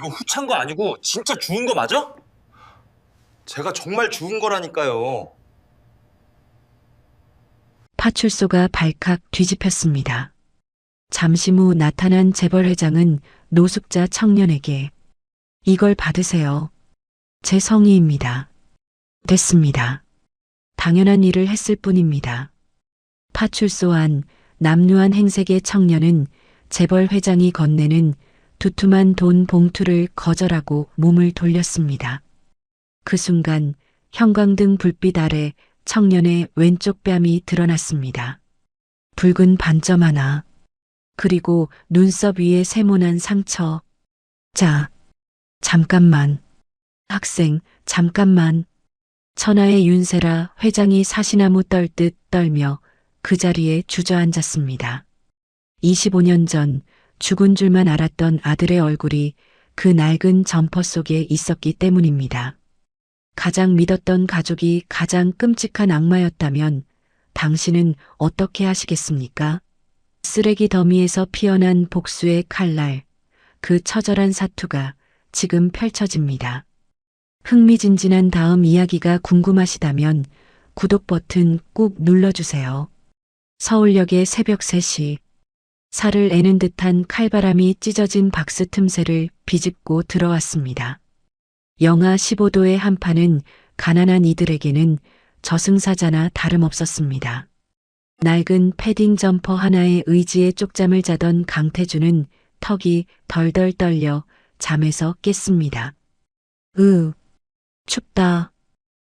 이거 후찬 거 아니고 진짜 주운 거 맞아? 제가 정말 죽은 거라니까요. 파출소가 발칵 뒤집혔습니다. 잠시 후 나타난 재벌 회장은 노숙자 청년에게 이걸 받으세요. 제 성의입니다. 됐습니다. 당연한 일을 했을 뿐입니다. 파출소 안 남루한 행색의 청년은 재벌 회장이 건네는 두툼한 돈 봉투를 거절하고 몸을 돌렸습니다. 그 순간 형광등 불빛 아래 청년의 왼쪽 뺨이 드러났습니다. 붉은 반점 하나, 그리고 눈썹 위에 세모난 상처. 자, 잠깐만. 학생, 잠깐만. 천하의 윤세라 회장이 사시나무 떨듯 떨며 그 자리에 주저앉았습니다. 25년 전 죽은 줄만 알았던 아들의 얼굴이 그 낡은 점퍼 속에 있었기 때문입니다. 가장 믿었던 가족이 가장 끔찍한 악마였다면 당신은 어떻게 하시겠습니까? 쓰레기 더미에서 피어난 복수의 칼날, 그 처절한 사투가 지금 펼쳐집니다. 흥미진진한 다음 이야기가 궁금하시다면 구독 버튼 꾹 눌러주세요. 서울역의 새벽 3시, 살을 애는 듯한 칼바람이 찢어진 박스 틈새를 비집고 들어왔습니다. 영하 15도의 한파는 가난한 이들에게는 저승사자나 다름없었습니다. 낡은 패딩 점퍼 하나에 의지에 쪽잠을 자던 강태주는 턱이 덜덜 떨려 잠에서 깼습니다. 춥다.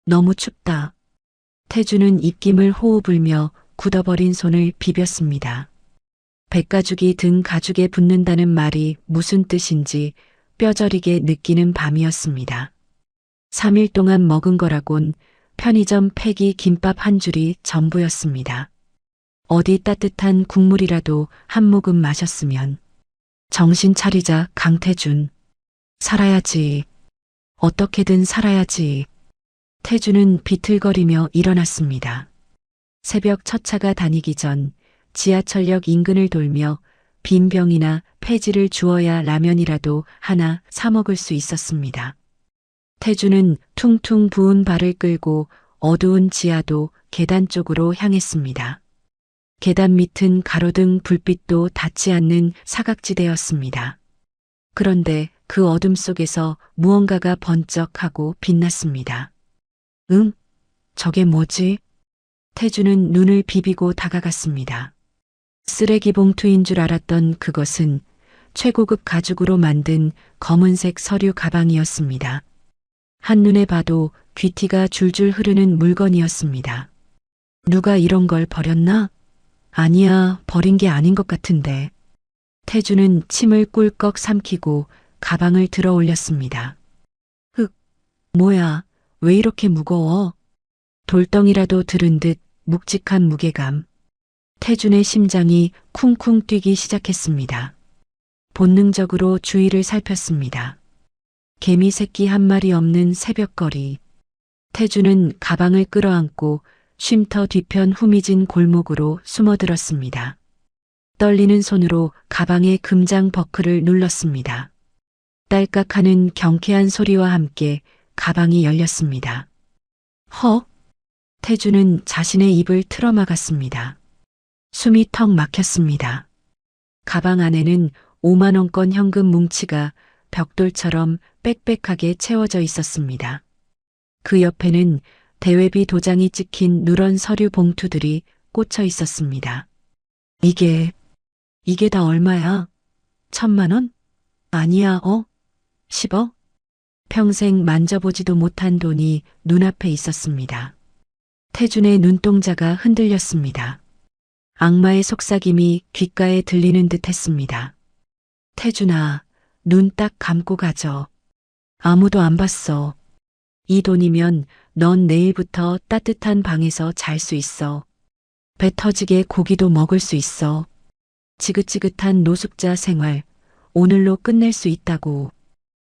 너무 춥다. 태주는 입김을 호흡 불며 굳어버린 손을 비볐습니다. 백가죽이 등 가죽에 붙는다는 말이 무슨 뜻인지 뼈저리게 느끼는 밤이었습니다. 3일 동안 먹은 거라곤 편의점 폐기 김밥 한 줄이 전부였습니다. 어디 따뜻한 국물이라도 한 모금 마셨으면. 정신 차리자, 강태준. 살아야지. 어떻게든 살아야지. 태준은 비틀거리며 일어났습니다. 새벽 첫 차가 다니기 전 지하철역 인근을 돌며 빈 병이나 폐지를 주어야 라면이라도 하나 사 먹을 수 있었습니다. 태주는 퉁퉁 부은 발을 끌고 어두운 지하도 계단 쪽으로 향했습니다. 계단 밑은 가로등 불빛도 닿지 않는 사각지대였습니다. 그런데 그 어둠 속에서 무언가가 번쩍하고 빛났습니다. 응? 저게 뭐지? 태주는 눈을 비비고 다가갔습니다. 쓰레기 봉투인 줄 알았던 그것은 최고급 가죽으로 만든 검은색 서류 가방이었습니다. 한눈에 봐도 귀티가 줄줄 흐르는 물건이었습니다. 누가 이런 걸 버렸나? 아니야, 버린 게 아닌 것 같은데. 태주는 침을 꿀꺽 삼키고 가방을 들어 올렸습니다. 뭐야, 왜 이렇게 무거워? 돌덩이라도 들은 듯 묵직한 무게감. 태준의 심장이 쿵쿵 뛰기 시작했습니다. 본능적으로 주위를 살폈습니다. 개미 새끼 한 마리 없는 새벽거리. 태준은 가방을 끌어안고 쉼터 뒤편 후미진 골목으로 숨어들었습니다. 떨리는 손으로 가방의 금장 버클을 눌렀습니다. 딸깍하는 경쾌한 소리와 함께 가방이 열렸습니다. 헉! 태준은 자신의 입을 틀어막았습니다. 숨이 턱 막혔습니다. 가방 안에는 5만 원권 현금 뭉치가 벽돌처럼 빽빽하게 채워져 있었습니다. 그 옆에는 대외비 도장이 찍힌 누런 서류 봉투들이 꽂혀 있었습니다. 이게 다 얼마야? 1,000만 원? 아니야, 10억? 평생 만져보지도 못한 돈이 눈앞에 있었습니다. 태준의 눈동자가 흔들렸습니다. 악마의 속삭임이 귓가에 들리는 듯 했습니다. 태준아, 눈 딱 감고 가져. 아무도 안 봤어. 이 돈이면 넌 내일부터 따뜻한 방에서 잘 수 있어. 배 터지게 고기도 먹을 수 있어. 지긋지긋한 노숙자 생활, 오늘로 끝낼 수 있다고.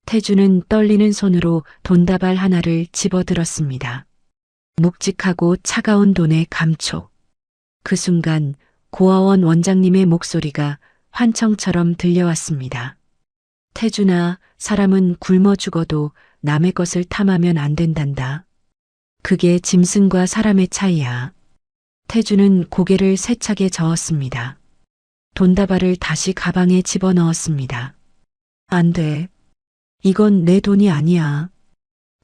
태준은 떨리는 손으로 돈다발 하나를 집어들었습니다. 묵직하고 차가운 돈의 감촉. 그 순간 고아원 원장님의 목소리가 환청처럼 들려왔습니다. 태준아, 사람은 굶어 죽어도 남의 것을 탐하면 안 된단다. 그게 짐승과 사람의 차이야. 태준은 고개를 세차게 저었습니다. 돈다발을 다시 가방에 집어넣었습니다. 안 돼. 이건 내 돈이 아니야.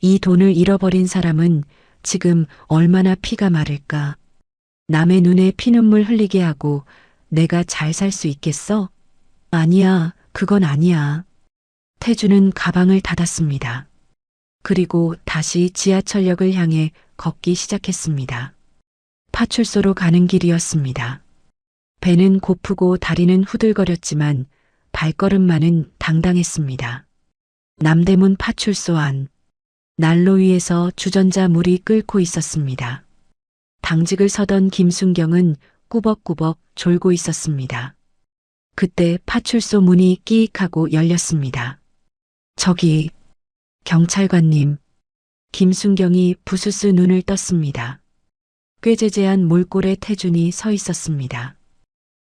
이 돈을 잃어버린 사람은 지금 얼마나 피가 마를까. 남의 눈에 피눈물 흘리게 하고 내가 잘 살 수 있겠어? 아니야, 그건 아니야. 태주는 가방을 닫았습니다. 그리고 다시 지하철역을 향해 걷기 시작했습니다. 파출소로 가는 길이었습니다. 배는 고프고 다리는 후들거렸지만 발걸음만은 당당했습니다. 남대문 파출소 안, 난로 위에서 주전자 물이 끓고 있었습니다. 당직을 서던 김순경은 꾸벅꾸벅 졸고 있었습니다. 그때 파출소 문이 끼익하고 열렸습니다. 저기, 경찰관님. 김순경이 부스스 눈을 떴습니다. 꾀재재한 몰골에 태준이 서 있었습니다.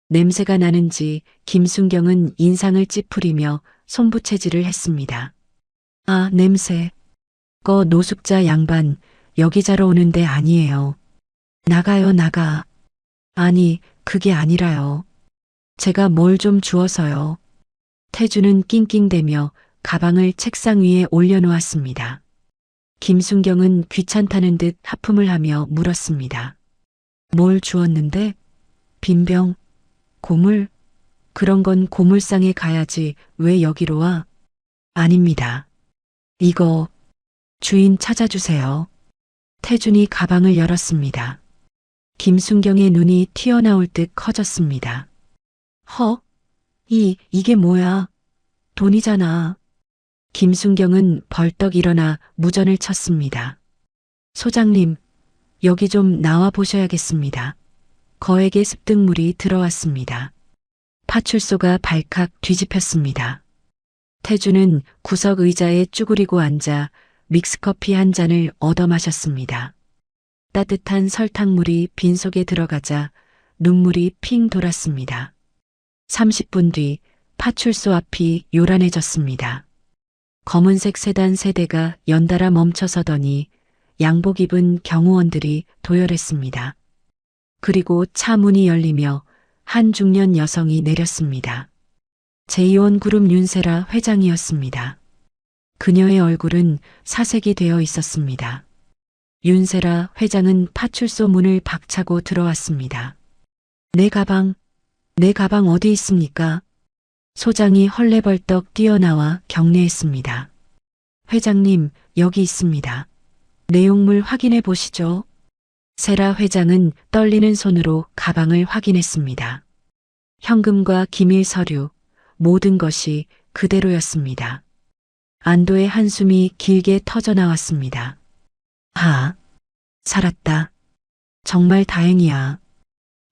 냄새가 나는지 김순경은 인상을 찌푸리며 손부채질을 했습니다. 아, 냄새. 노숙자 양반, 여기 자러 오는데 아니에요. 나가요, 나가. 아니, 그게 아니라요. 제가 뭘 좀 주어서요. 태주는 낑낑대며 가방을 책상 위에 올려놓았습니다. 김순경은 귀찮다는 듯 하품을 하며 물었습니다. 뭘 주었는데? 빈병? 고물? 그런 건 고물상에 가야지 왜 여기로 와? 아닙니다. 이거 주인 찾아주세요. 태준이 가방을 열었습니다. 김순경의 눈이 튀어나올 듯 커졌습니다. 허? 이게 뭐야? 돈이잖아. 김순경은 벌떡 일어나 무전을 쳤습니다. 소장님, 여기 좀 나와 보셔야겠습니다. 거액의 습득물이 들어왔습니다. 파출소가 발칵 뒤집혔습니다. 태주는 구석 의자에 쭈그리고 앉아 믹스커피 한 잔을 얻어 마셨습니다. 따뜻한 설탕물이 빈속에 들어가자 눈물이 핑 돌았습니다. 30분 뒤 파출소 앞이 요란해졌습니다. 검은색 세단 세 대가 연달아 멈춰서더니 양복 입은 경호원들이 도열했습니다. 그리고 차 문이 열리며 한 중년 여성이 내렸습니다. 제2원 그룹 윤세라 회장이었습니다. 그녀의 얼굴은 사색이 되어 있었습니다. 윤세라 회장은 파출소 문을 박차고 들어왔습니다. 내 가방 어디 있습니까? 소장이 헐레벌떡 뛰어나와 경례했습니다. 회장님, 여기 있습니다. 내용물 확인해 보시죠. 세라 회장은 떨리는 손으로 가방을 확인했습니다. 현금과 기밀 서류, 모든 것이 그대로였습니다. 안도의 한숨이 길게 터져 나왔습니다. 아, 살았다. 정말 다행이야.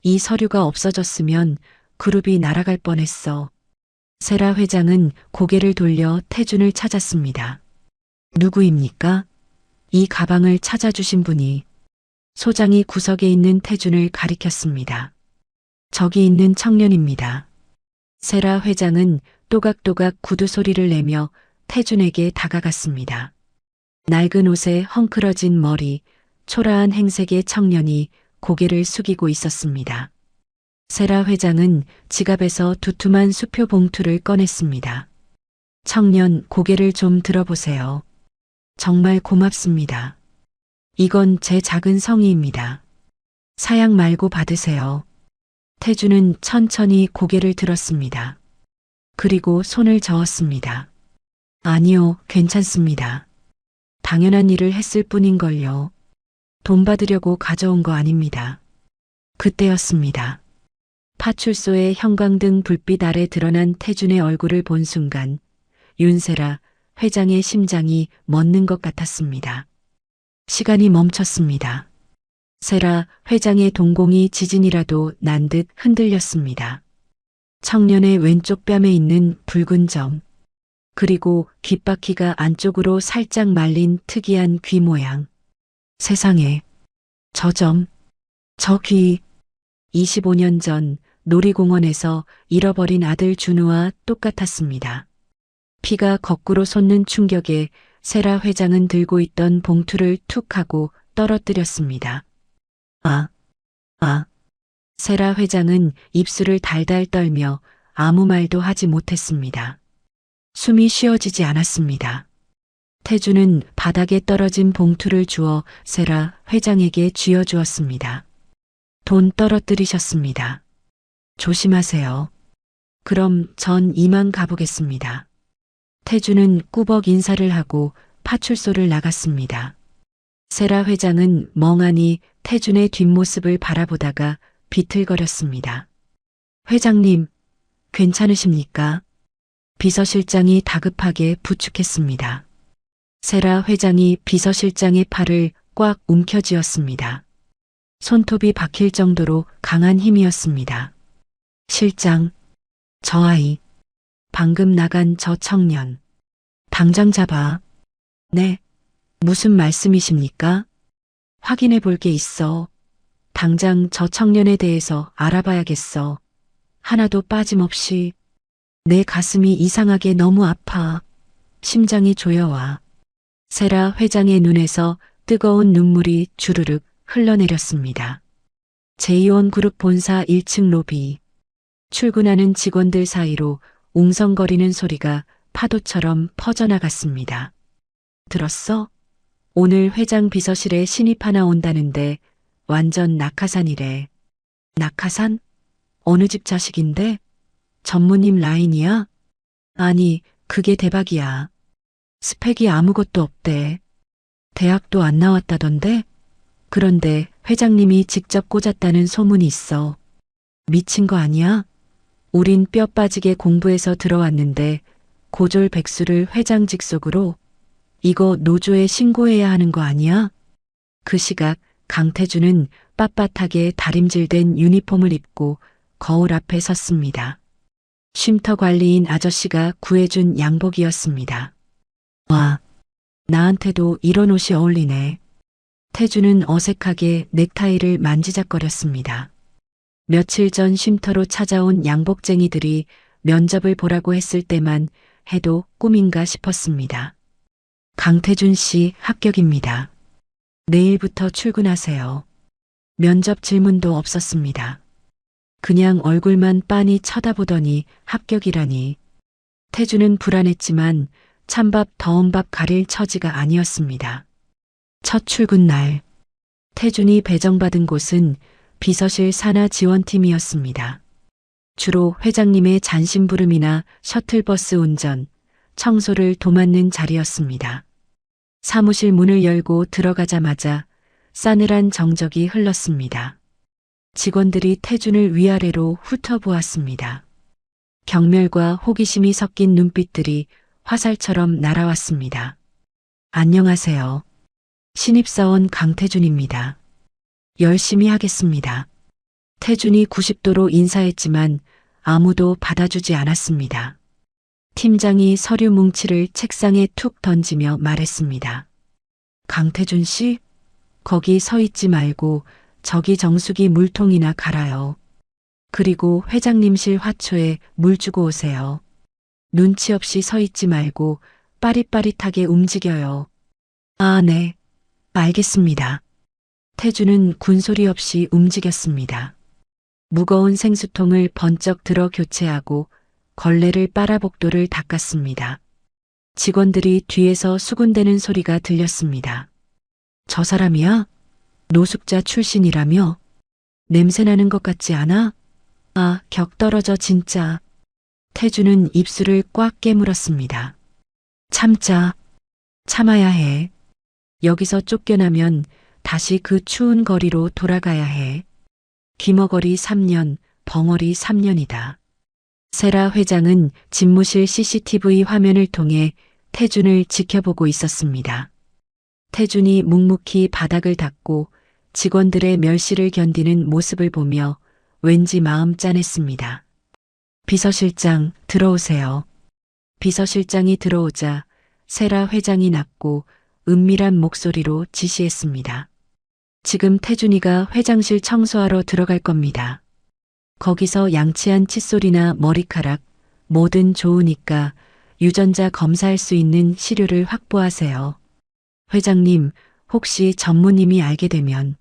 이 서류가 없어졌으면 그룹이 날아갈 뻔했어. 세라 회장은 고개를 돌려 태준을 찾았습니다. 누구입니까? 이 가방을 찾아주신 분이. 소장이 구석에 있는 태준을 가리켰습니다. 저기 있는 청년입니다. 세라 회장은 또각또각 구두 소리를 내며 태준에게 다가갔습니다. 낡은 옷에 헝클어진 머리, 초라한 행색의 청년이 고개를 숙이고 있었습니다. 세라 회장은 지갑에서 두툼한 수표 봉투를 꺼냈습니다. 청년, 고개를 좀 들어보세요. 정말 고맙습니다. 이건 제 작은 성의입니다. 사양 말고 받으세요. 태주는 천천히 고개를 들었습니다. 그리고 손을 저었습니다. 아니요, 괜찮습니다. 당연한 일을 했을 뿐인걸요. 돈 받으려고 가져온 거 아닙니다. 그때였습니다. 파출소의 형광등 불빛 아래 드러난 태준의 얼굴을 본 순간 윤세라 회장의 심장이 멎는 것 같았습니다. 시간이 멈췄습니다. 세라 회장의 동공이 지진이라도 난 듯 흔들렸습니다. 청년의 왼쪽 뺨에 있는 붉은 점, 그리고 귓바퀴가 안쪽으로 살짝 말린 특이한 귀 모양. 세상에, 저 점, 저 귀. 25년 전 놀이공원에서 잃어버린 아들 준우와 똑같았습니다. 피가 거꾸로 솟는 충격에 세라 회장은 들고 있던 봉투를 툭 하고 떨어뜨렸습니다. 아, 아. 세라 회장은 입술을 달달 떨며 아무 말도 하지 못했습니다. 숨이 쉬어지지 않았습니다. 태주는 바닥에 떨어진 봉투를 주워 세라 회장에게 쥐어주었습니다. 돈 떨어뜨리셨습니다. 조심하세요. 그럼 전 이만 가보겠습니다. 태주는 꾸벅 인사를 하고 파출소를 나갔습니다. 세라 회장은 멍하니 태준의 뒷모습을 바라보다가 비틀거렸습니다. 회장님, 괜찮으십니까? 비서실장이 다급하게 부축했습니다. 세라 회장이 비서실장의 팔을 꽉 움켜쥐었습니다. 손톱이 박힐 정도로 강한 힘이었습니다. 실장, 저 아이, 방금 나간 저 청년, 당장 잡아. 네, 무슨 말씀이십니까? 확인해 볼 게 있어. 당장 저 청년에 대해서 알아봐야겠어. 하나도 빠짐없이. 내 가슴이 이상하게 너무 아파. 심장이 조여와. 세라 회장의 눈에서 뜨거운 눈물이 주르륵 흘러내렸습니다. 제이온그룹 본사 1층 로비. 출근하는 직원들 사이로 웅성거리는 소리가 파도처럼 퍼져나갔습니다. 들었어? 오늘 회장 비서실에 신입 하나 온다는데 완전 낙하산이래. 낙하산? 어느 집 자식인데? 전무님 라인이야? 아니, 그게 대박이야. 스펙이 아무것도 없대. 대학도 안 나왔다던데? 그런데 회장님이 직접 꽂았다는 소문이 있어. 미친 거 아니야? 우린 뼈 빠지게 공부해서 들어왔는데 고졸백수를 회장 직속으로? 이거 노조에 신고해야 하는 거 아니야? 그 시각 강태준은 빳빳하게 다림질된 유니폼을 입고 거울 앞에 섰습니다. 쉼터 관리인 아저씨가 구해준 양복이었습니다. 와, 나한테도 이런 옷이 어울리네. 태준은 어색하게 넥타이를 만지작거렸습니다. 며칠 전 쉼터로 찾아온 양복쟁이들이 면접을 보라고 했을 때만 해도 꿈인가 싶었습니다. 강태준 씨 합격입니다. 내일부터 출근하세요. 면접 질문도 없었습니다. 그냥 얼굴만 빤히 쳐다보더니 합격이라니. 태준은 불안했지만 찬밥 더운 밥 가릴 처지가 아니었습니다. 첫 출근 날, 태준이 배정받은 곳은 비서실 산하 지원팀이었습니다. 주로 회장님의 잔심부름이나 셔틀버스 운전, 청소를 도맡는 자리였습니다. 사무실 문을 열고 들어가자마자 싸늘한 정적이 흘렀습니다. 직원들이 태준을 위아래로 훑어보았습니다. 경멸과 호기심이 섞인 눈빛들이 화살처럼 날아왔습니다. 안녕하세요. 신입사원 강태준입니다. 열심히 하겠습니다. 태준이 90도로 인사했지만 아무도 받아주지 않았습니다. 팀장이 서류 뭉치를 책상에 툭 던지며 말했습니다. 강태준 씨, 거기 서 있지 말고 저기 정수기 물통이나 갈아요. 그리고 회장님실 화초에 물 주고 오세요. 눈치 없이 서 있지 말고 빠릿빠릿하게 움직여요. 아, 네. 알겠습니다. 태준은 군소리 없이 움직였습니다. 무거운 생수통을 번쩍 들어 교체하고 걸레를 빨아 복도를 닦았습니다. 직원들이 뒤에서 수군대는 소리가 들렸습니다. 저 사람이야? 노숙자 출신이라며? 냄새나는 것 같지 않아? 아, 격 떨어져 진짜. 태준은 입술을 꽉 깨물었습니다. 참자. 참아야 해. 여기서 쫓겨나면 다시 그 추운 거리로 돌아가야 해. 귀머거리 3년, 벙어리 3년이다. 세라 회장은 집무실 CCTV 화면을 통해 태준을 지켜보고 있었습니다. 태준이 묵묵히 바닥을 닦고 직원들의 멸시를 견디는 모습을 보며 왠지 마음 짠했습니다. 비서실장, 들어오세요. 비서실장이 들어오자 세라 회장이 낮고 은밀한 목소리로 지시했습니다. 지금 태준이가 회장실 청소하러 들어갈 겁니다. 거기서 양치한 칫솔이나 머리카락, 뭐든 좋으니까 유전자 검사할 수 있는 시료를 확보하세요. 회장님, 혹시 전무님이 알게 되면,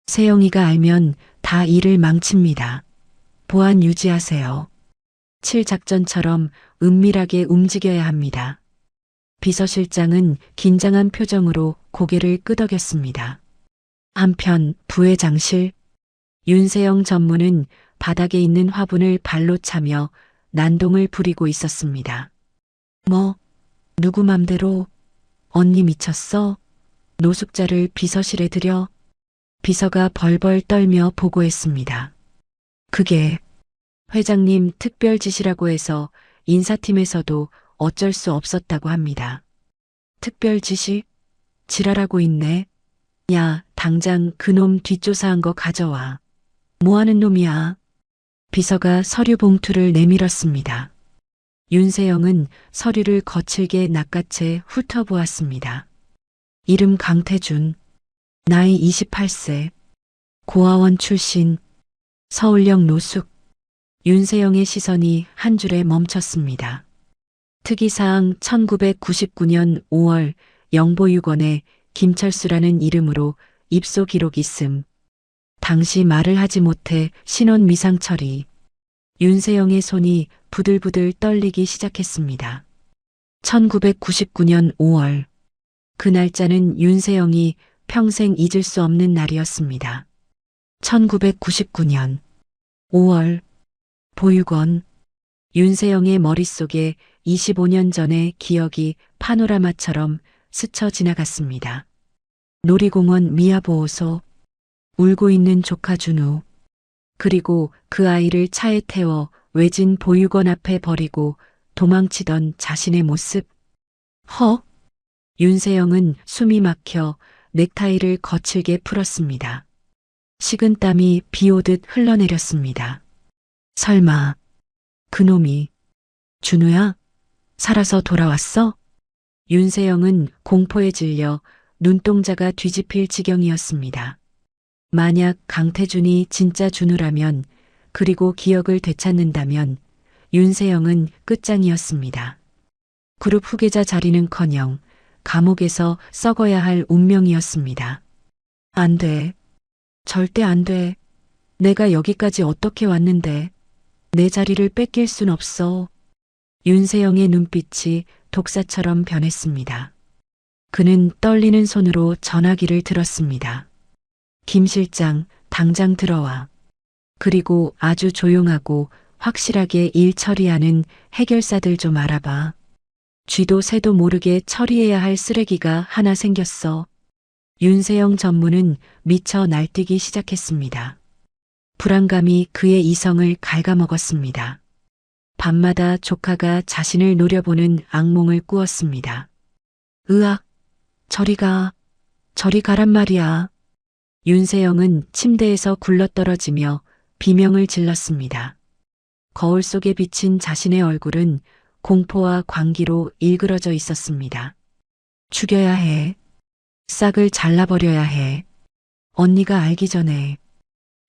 세영이가 알면 다 일을 망칩니다. 보안 유지하세요. 7작전처럼 은밀하게 움직여야 합니다. 비서실장은 긴장한 표정으로 고개를 끄덕였습니다. 한편 부회장실, 윤세영 전무는 바닥에 있는 화분을 발로 차며 난동을 부리고 있었습니다. 뭐, 누구 맘대로, 언니 미쳤어? 노숙자를 비서실에 들여? 비서가 벌벌 떨며 보고했습니다. 그게 회장님 특별 지시라고 해서 인사팀에서도 어쩔 수 없었다고 합니다. 특별 지시? 지랄하고 있네. 야, 당장 그놈 뒷조사한 거 가져와. 뭐 하는 놈이야? 비서가 서류 봉투를 내밀었습니다. 윤세영은 서류를 거칠게 낚아채 훑어보았습니다. 이름 강태준, 나이 28세, 고아원 출신, 서울역 노숙. 윤세영의 시선이 한 줄에 멈췄습니다. 특이사항 1999년 5월 영보육원에 김철수라는 이름으로 입소 기록 있음. 당시 말을 하지 못해 신원 미상 처리. 윤세영의 손이 부들부들 떨리기 시작했습니다. 1999년 5월. 그 날짜는 윤세영이 평생 잊을 수 없는 날이었습니다. 1999년 5월 보육원. 윤세영의 머릿속에 25년 전의 기억이 파노라마처럼 스쳐 지나갔습니다. 놀이공원 미아보호소, 울고 있는 조카 준우, 그리고 그 아이를 차에 태워 외진 보육원 앞에 버리고 도망치던 자신의 모습. 허! 윤세영은 숨이 막혀 넥타이를 거칠게 풀었습니다. 식은땀이 비오듯 흘러내렸습니다. 설마 그놈이 준우야? 살아서 돌아왔어? 윤세영은 공포에 질려 눈동자가 뒤집힐 지경이었습니다. 만약 강태준이 진짜 준우라면, 그리고 기억을 되찾는다면 윤세영은 끝장이었습니다. 그룹 후계자 자리는커녕 감옥에서 썩어야 할 운명이었습니다. 안 돼. 절대 안 돼. 내가 여기까지 어떻게 왔는데 내 자리를 뺏길 순 없어. 윤세영의 눈빛이 독사처럼 변했습니다. 그는 떨리는 손으로 전화기를 들었습니다. 김 실장, 당장 들어와. 그리고 아주 조용하고 확실하게 일 처리하는 해결사들 좀 알아봐. 쥐도 새도 모르게 처리해야 할 쓰레기가 하나 생겼어. 윤세영 전무는 미쳐 날뛰기 시작했습니다. 불안감이 그의 이성을 갉아먹었습니다. 밤마다 조카가 자신을 노려보는 악몽을 꾸었습니다. 으악, 저리 가란 말이야. 윤세영은 침대에서 굴러떨어지며 비명을 질렀습니다. 거울 속에 비친 자신의 얼굴은 공포와 광기로 일그러져 있었습니다. 죽여야 해. 싹을 잘라버려야 해. 언니가 알기 전에.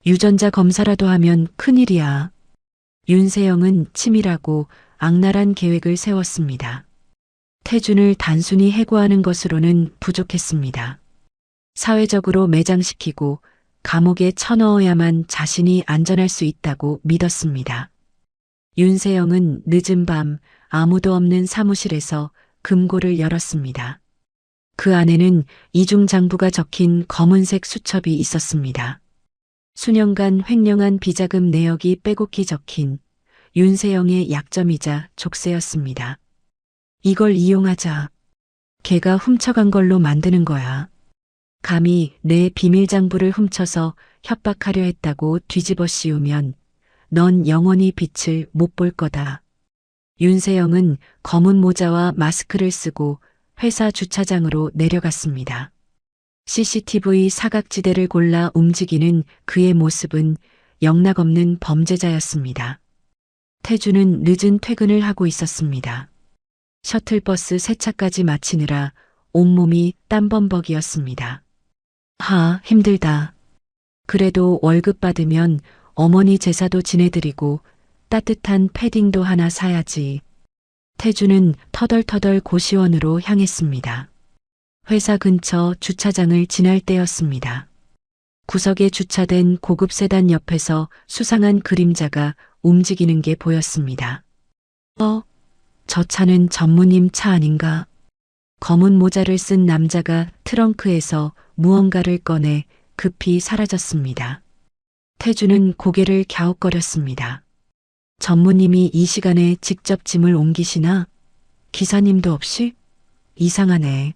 유전자 검사라도 하면 큰일이야. 윤세영은 치밀하고 악랄한 계획을 세웠습니다. 태준을 단순히 해고하는 것으로는 부족했습니다. 사회적으로 매장시키고 감옥에 쳐넣어야만 자신이 안전할 수 있다고 믿었습니다. 윤세영은 늦은 밤 아무도 없는 사무실에서 금고를 열었습니다. 그 안에는 이중장부가 적힌 검은색 수첩이 있었습니다. 수년간 횡령한 비자금 내역이 빼곡히 적힌 윤세영의 약점이자 족쇄였습니다. 이걸 이용하자. 걔가 훔쳐간 걸로 만드는 거야. 감히 내 비밀장부를 훔쳐서 협박하려 했다고 뒤집어 씌우면 넌 영원히 빛을 못 볼 거다. 윤세영은 검은 모자와 마스크를 쓰고 회사 주차장으로 내려갔습니다. CCTV 사각지대를 골라 움직이는 그의 모습은 영락없는 범죄자였습니다. 태주는 늦은 퇴근을 하고 있었습니다. 셔틀버스 세차까지 마치느라 온몸이 땀범벅이었습니다. 힘들다. 그래도 월급 받으면 어머니 제사도 지내드리고 따뜻한 패딩도 하나 사야지. 태주는 터덜터덜 고시원으로 향했습니다. 회사 근처 주차장을 지날 때였습니다. 구석에 주차된 고급 세단 옆에서 수상한 그림자가 움직이는 게 보였습니다. 저 차는 전무님 차 아닌가? 검은 모자를 쓴 남자가 트렁크에서 무언가를 꺼내 급히 사라졌습니다. 태주는 고개를 갸웃거렸습니다. 전무님이 이 시간에 직접 짐을 옮기시나? 기사님도 없이? 이상하네.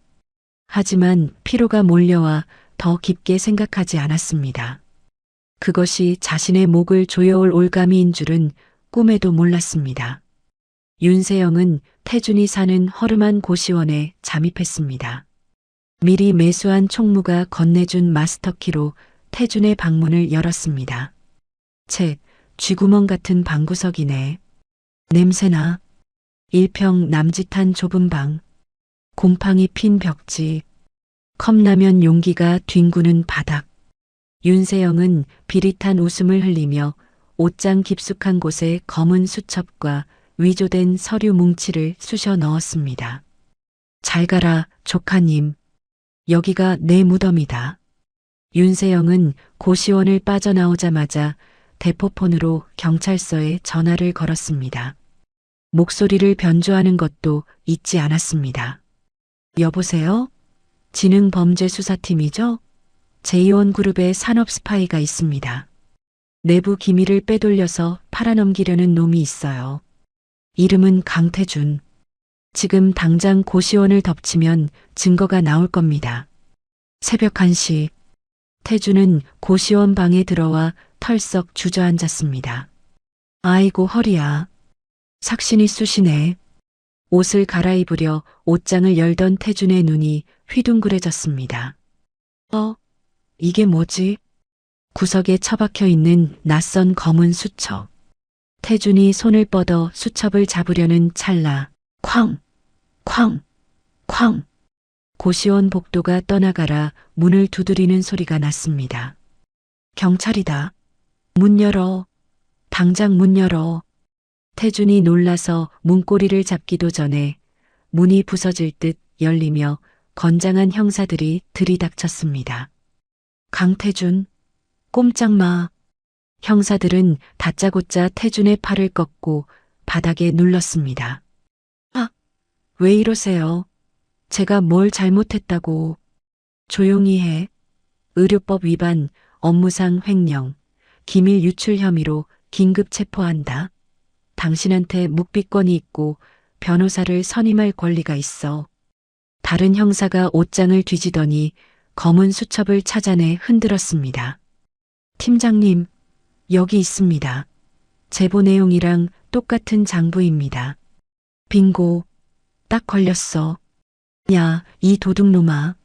하지만 피로가 몰려와 더 깊게 생각하지 않았습니다. 그것이 자신의 목을 조여올 올가미인 줄은 꿈에도 몰랐습니다. 윤세영은 태준이 사는 허름한 고시원에 잠입했습니다. 미리 매수한 총무가 건네준 마스터키로 태준의 방문을 열었습니다. 쳇, 쥐구멍 같은 방구석이네. 냄새나. 일평 남짓한 좁은 방. 곰팡이 핀 벽지. 컵라면 용기가 뒹구는 바닥. 윤세영은 비릿한 웃음을 흘리며 옷장 깊숙한 곳에 검은 수첩과 위조된 서류 뭉치를 쑤셔 넣었습니다. 잘 가라, 조카님. 여기가 내 무덤이다. 윤세영은 고시원을 빠져나오자마자 대포폰으로 경찰서에 전화를 걸었습니다. 목소리를 변조하는 것도 잊지 않았습니다. 여보세요? 지능범죄수사팀이죠? 제이원그룹에 산업 스파이가 있습니다. 내부 기밀을 빼돌려서 팔아넘기려는 놈이 있어요. 이름은 강태준. 지금 당장 고시원을 덮치면 증거가 나올 겁니다. 새벽 1시. 태준은 고시원 방에 들어와 털썩 주저앉았습니다. 아이고 허리야. 삭신이 쑤시네. 옷을 갈아입으려 옷장을 열던 태준의 눈이 휘둥그레졌습니다. 이게 뭐지? 구석에 처박혀 있는 낯선 검은 수첩. 태준이 손을 뻗어 수첩을 잡으려는 찰나 쾅! 쾅! 쾅! 고시원 복도가 떠나가라 문을 두드리는 소리가 났습니다. 경찰이다. 문 열어. 당장 문 열어. 태준이 놀라서 문고리를 잡기도 전에 문이 부서질 듯 열리며 건장한 형사들이 들이닥쳤습니다. 강태준, 꼼짝 마. 형사들은 다짜고짜 태준의 팔을 꺾고 바닥에 눌렀습니다. 왜 이러세요? 제가 뭘 잘못했다고. 조용히 해. 의료법 위반, 업무상 횡령, 기밀 유출 혐의로 긴급 체포한다. 당신한테 묵비권이 있고 변호사를 선임할 권리가 있어. 다른 형사가 옷장을 뒤지더니 검은 수첩을 찾아내 흔들었습니다. 팀장님, 여기 있습니다. 제보 내용이랑 똑같은 장부입니다. 빙고, 딱 걸렸어. 야, 이 도둑놈아.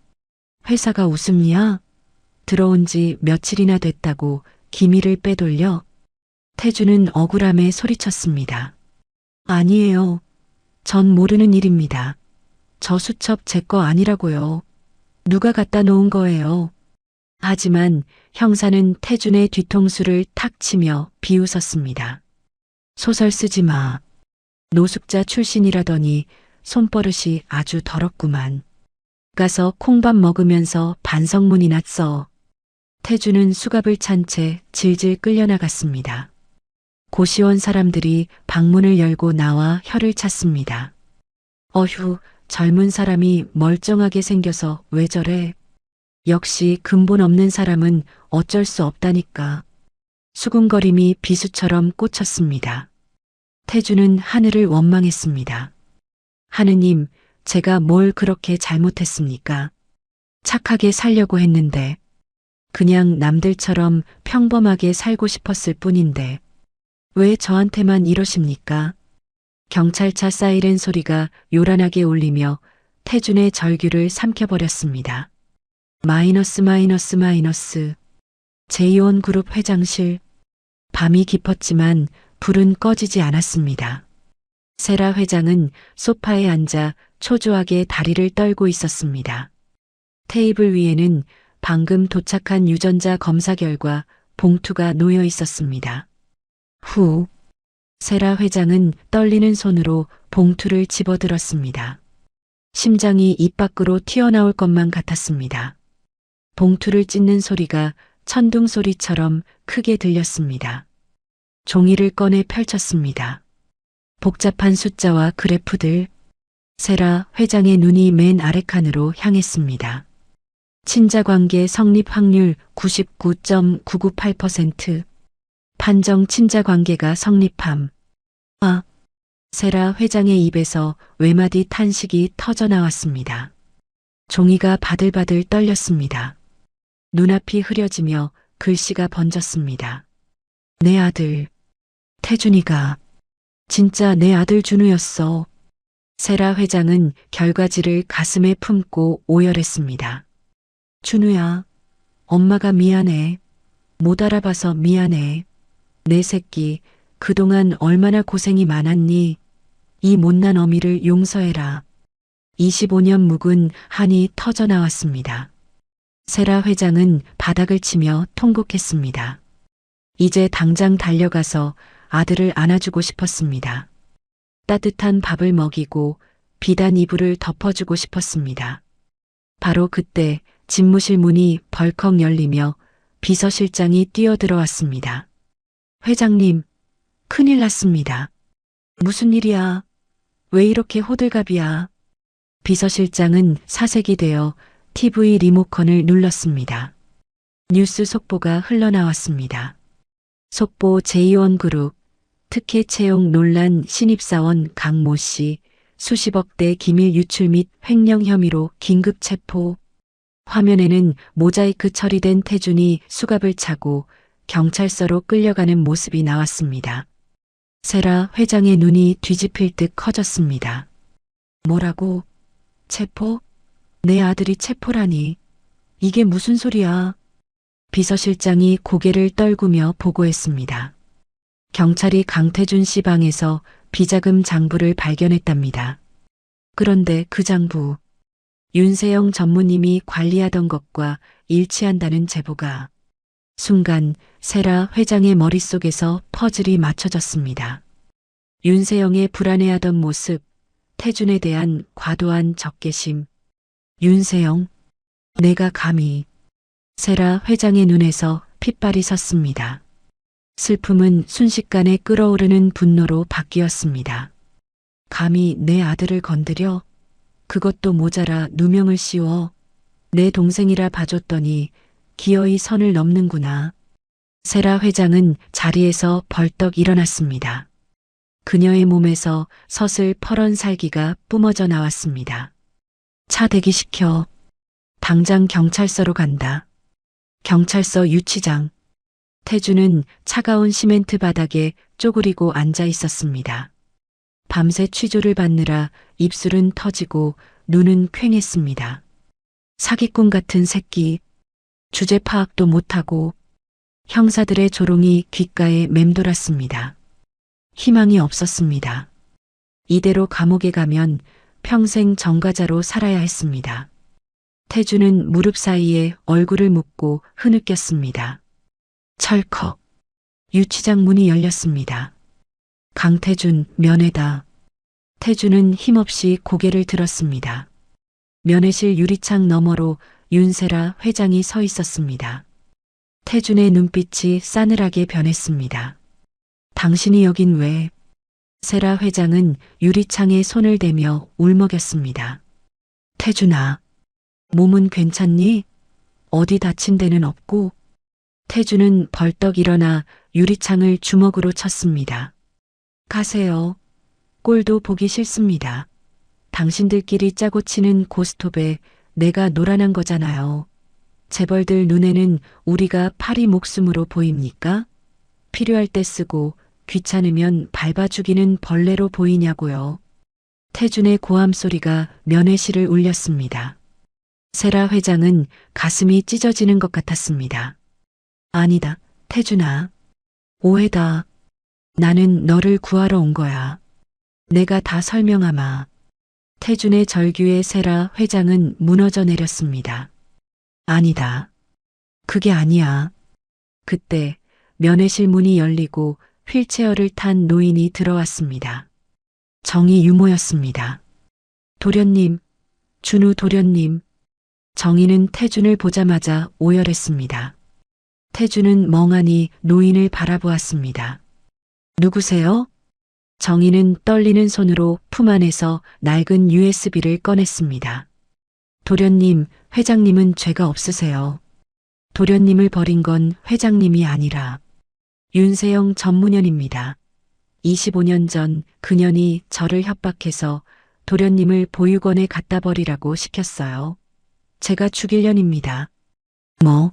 회사가 웃음이야? 들어온 지 며칠이나 됐다고 기밀을 빼돌려? 태주는 억울함에 소리쳤습니다. 아니에요. 전 모르는 일입니다. 저 수첩 제 거 아니라고요. 누가 갖다 놓은 거예요. 하지만 형사는 태준의 뒤통수를 탁 치며 비웃었습니다. 소설 쓰지 마. 노숙자 출신이라더니 손버릇이 아주 더럽구만. 가서 콩밥 먹으면서 반성문이나 써. 태준은 수갑을 찬 채 질질 끌려나갔습니다. 고시원 사람들이 방문을 열고 나와 혀를 찼습니다. 어휴, 젊은 사람이 멀쩡하게 생겨서 왜 저래? 역시 근본 없는 사람은 어쩔 수 없다니까. 수군거림이 비수처럼 꽂혔습니다. 태주는 하늘을 원망했습니다. 하느님, 제가 뭘 그렇게 잘못했습니까? 착하게 살려고 했는데, 그냥 남들처럼 평범하게 살고 싶었을 뿐인데, 왜 저한테만 이러십니까? 경찰차 사이렌 소리가 요란하게 울리며 태준의 절규를 삼켜버렸습니다. 마이너스 마이너스 마이너스. 제이온그룹 회장실. 밤이 깊었지만 불은 꺼지지 않았습니다. 세라 회장은 소파에 앉아 초조하게 다리를 떨고 있었습니다. 테이블 위에는 방금 도착한 유전자 검사 결과 봉투가 놓여 있었습니다. 후, 세라 회장은 떨리는 손으로 봉투를 집어들었습니다. 심장이 입 밖으로 튀어나올 것만 같았습니다. 봉투를 찢는 소리가 천둥 소리처럼 크게 들렸습니다. 종이를 꺼내 펼쳤습니다. 복잡한 숫자와 그래프들. 세라 회장의 눈이 맨 아래 칸으로 향했습니다. 친자관계 성립 확률 99.998%. 판정 친자관계가 성립함. 아, 세라 회장의 입에서 외마디 탄식이 터져 나왔습니다. 종이가 바들바들 떨렸습니다. 눈앞이 흐려지며 글씨가 번졌습니다. 내 아들, 태준이가 진짜 내 아들 준우였어. 세라 회장은 결과지를 가슴에 품고 오열했습니다. 준우야, 엄마가 미안해. 못 알아봐서 미안해. 내 새끼, 그동안 얼마나 고생이 많았니? 이 못난 어미를 용서해라. 25년 묵은 한이 터져 나왔습니다. 세라 회장은 바닥을 치며 통곡했습니다. 이제 당장 달려가서 아들을 안아주고 싶었습니다. 따뜻한 밥을 먹이고 비단 이불을 덮어주고 싶었습니다. 바로 그때 집무실 문이 벌컥 열리며 비서실장이 뛰어들어왔습니다. 회장님, 큰일 났습니다. 무슨 일이야? 왜 이렇게 호들갑이야? 비서실장은 사색이 되어 TV 리모컨을 눌렀습니다. 뉴스 속보가 흘러나왔습니다. 속보 제2원그룹 특혜 채용 논란 신입사원 강모 씨 수십억대 기밀 유출 및 횡령 혐의로 긴급 체포. 화면에는 모자이크 처리된 태준이 수갑을 차고 경찰서로 끌려가는 모습이 나왔습니다. 세라 회장의 눈이 뒤집힐 듯 커졌습니다. 뭐라고? 체포? 내 아들이 체포라니. 이게 무슨 소리야? 비서실장이 고개를 떨구며 보고했습니다. 경찰이 강태준 씨 방에서 비자금 장부를 발견했답니다. 그런데 그 장부, 윤세영 전무님이 관리하던 것과 일치한다는 제보가. 순간 세라 회장의 머릿속에서 퍼즐이 맞춰졌습니다. 윤세영의 불안해하던 모습, 태준에 대한 과도한 적개심. 윤세영, 내가 감히. 세라 회장의 눈에서 핏발이 섰습니다. 슬픔은 순식간에 끓어오르는 분노로 바뀌었습니다. 감히 내 아들을 건드려? 그것도 모자라 누명을 씌워. 내 동생이라 봐줬더니 기어이 선을 넘는구나. 세라 회장은 자리에서 벌떡 일어났습니다. 그녀의 몸에서 서슬 퍼런 살기가 뿜어져 나왔습니다. 차 대기시켜. 당장 경찰서로 간다. 경찰서 유치장. 태준은 차가운 시멘트 바닥에 쪼그리고 앉아 있었습니다. 밤새 취조를 받느라 입술은 터지고 눈은 퀭했습니다. 사기꾼 같은 새끼. 주제 파악도 못하고. 형사들의 조롱이 귓가에 맴돌았습니다. 희망이 없었습니다. 이대로 감옥에 가면 평생 정과자로 살아야 했습니다. 태준은 무릎 사이에 얼굴을 묻고 흐느꼈습니다. 철컥. 유치장 문이 열렸습니다. 강태준, 면회다. 태준은 힘없이 고개를 들었습니다. 면회실 유리창 너머로 윤세라 회장이 서 있었습니다. 태준의 눈빛이 싸늘하게 변했습니다. 당신이 여긴 왜? 세라 회장은 유리창에 손을 대며 울먹였습니다. 태준아, 몸은 괜찮니? 어디 다친 데는 없고? 태준은 벌떡 일어나 유리창을 주먹으로 쳤습니다. 가세요. 꼴도 보기 싫습니다. 당신들끼리 짜고 치는 고스톱에 내가 노란한 거잖아요. 재벌들 눈에는 우리가 파리 목숨으로 보입니까? 필요할 때 쓰고 귀찮으면 밟아 죽이는 벌레로 보이냐고요. 태준의 고함 소리가 면회실을 울렸습니다. 세라 회장은 가슴이 찢어지는 것 같았습니다. 아니다, 태준아. 오해다. 나는 너를 구하러 온 거야. 내가 다 설명하마. 태준의 절규에 세라 회장은 무너져 내렸습니다. 아니다. 그게 아니야. 그때 면회실 문이 열리고 휠체어를 탄 노인이 들어왔습니다. 정희 유모였습니다. 도련님, 준우 도련님. 정희는 태준을 보자마자 오열했습니다. 태준은 멍하니 노인을 바라보았습니다. 누구세요? 정희는 떨리는 손으로 품 안에서 낡은 USB를 꺼냈습니다. 도련님, 회장님은 죄가 없으세요. 도련님을 버린 건 회장님이 아니라 윤세영 전문연입니다. 25년 전 그년이 저를 협박해서 도련님을 보육원에 갖다 버리라고 시켰어요. 제가 죽일 년입니다. 뭐?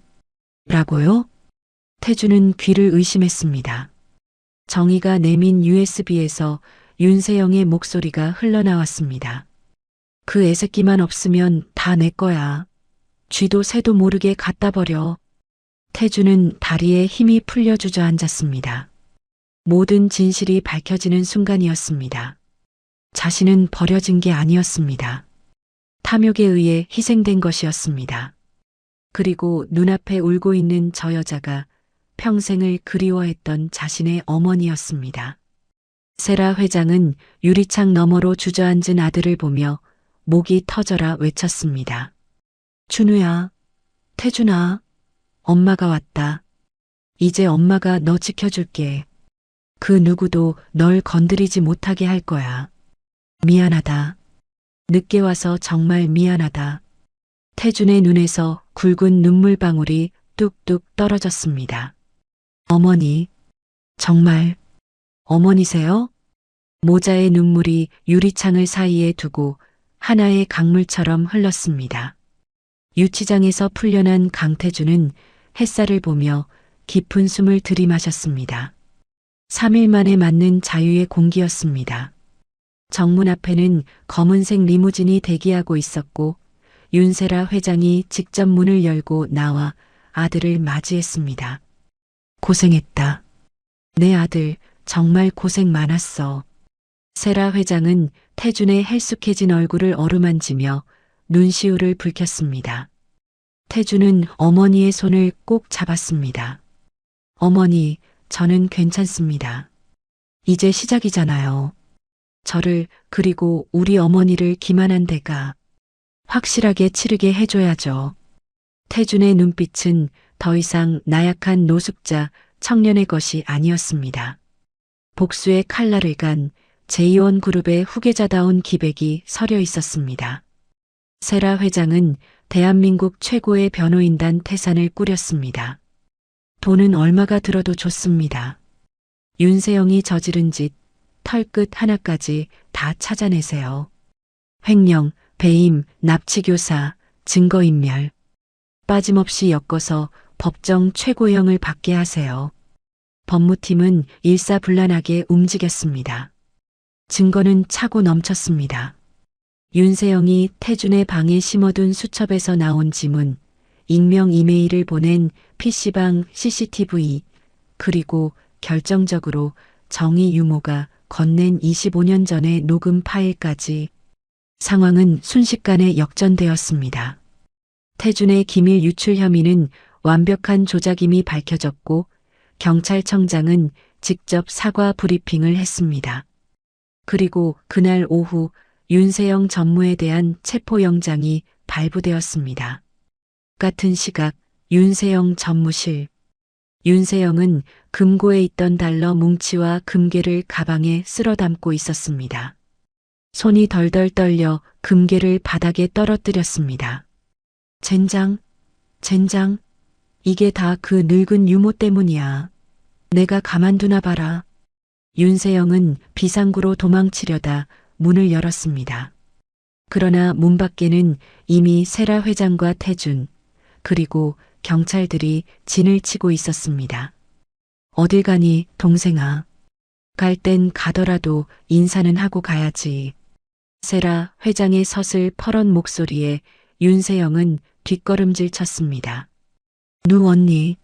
라고요? 태주는 귀를 의심했습니다. 정희가 내민 USB에서 윤세영의 목소리가 흘러나왔습니다. 그 애새끼만 없으면 다 내 거야. 쥐도 새도 모르게 갖다 버려. 태주는 다리에 힘이 풀려 주저앉았습니다. 모든 진실이 밝혀지는 순간이었습니다. 자신은 버려진 게 아니었습니다. 탐욕에 의해 희생된 것이었습니다. 그리고 눈앞에 울고 있는 저 여자가 평생을 그리워했던 자신의 어머니였습니다. 세라 회장은 유리창 너머로 주저앉은 아들을 보며 목이 터져라 외쳤습니다. 준우야, 태준아, 엄마가 왔다. 이제 엄마가 너 지켜줄게. 그 누구도 널 건드리지 못하게 할 거야. 미안하다. 늦게 와서 정말 미안하다. 태준의 눈에서 굵은 눈물방울이 뚝뚝 떨어졌습니다. 어머니, 정말 어머니세요? 모자의 눈물이 유리창을 사이에 두고 하나의 강물처럼 흘렀습니다. 유치장에서 풀려난 강태준은 햇살을 보며 깊은 숨을 들이마셨습니다. 3일 만에 맞는 자유의 공기였습니다. 정문 앞에는 검은색 리무진이 대기하고 있었고 윤세라 회장이 직접 문을 열고 나와 아들을 맞이했습니다. 고생했다. 내 아들 정말 고생 많았어. 세라 회장은 태준의 헬쑥해진 얼굴을 어루만지며 눈시울을 붉혔습니다. 태준은 어머니의 손을 꼭 잡았습니다. 어머니, 저는 괜찮습니다. 이제 시작이잖아요. 저를 그리고 우리 어머니를 기만한 데가 확실하게 치르게 해줘야죠. 태준의 눈빛은 더 이상 나약한 노숙자 청년의 것이 아니었습니다. 복수의 칼날을 간 제이원 그룹의 후계자다운 기백이 서려 있었습니다. 세라 회장은 대한민국 최고의 변호인단 태산을 꾸렸습니다. 돈은 얼마가 들어도 좋습니다. 윤세영이 저지른 짓, 털끝 하나까지 다 찾아내세요. 횡령, 배임, 납치교사, 증거인멸. 빠짐없이 엮어서 법정 최고형을 받게 하세요. 법무팀은 일사불란하게 움직였습니다. 증거는 차고 넘쳤습니다. 윤세영이 태준의 방에 심어둔 수첩에서 나온 지문, 익명 이메일을 보낸 PC방 CCTV, 그리고 결정적으로 정희 유모가 건넨 25년 전의 녹음 파일까지 상황은 순식간에 역전되었습니다. 태준의 기밀 유출 혐의는 완벽한 조작임이 밝혀졌고 경찰청장은 직접 사과 브리핑을 했습니다. 그리고 그날 오후 윤세영 전무에 대한 체포영장이 발부되었습니다. 같은 시각 윤세영 전무실. 윤세영은 금고에 있던 달러 뭉치와 금괴를 가방에 쓸어 담고 있었습니다. 손이 덜덜 떨려 금괴를 바닥에 떨어뜨렸습니다. 젠장, 젠장, 이게 다 그 늙은 유모 때문이야. 내가 가만두나 봐라. 윤세영은 비상구로 도망치려다 문을 열었습니다. 그러나 문 밖에는 이미 세라 회장과 태준, 그리고 경찰들이 진을 치고 있었습니다. 어딜 가니 동생아. 갈 땐 가더라도 인사는 하고 가야지. 세라 회장의 서슬 퍼런 목소리에 윤세영은 뒷걸음질 쳤습니다. 누 언니.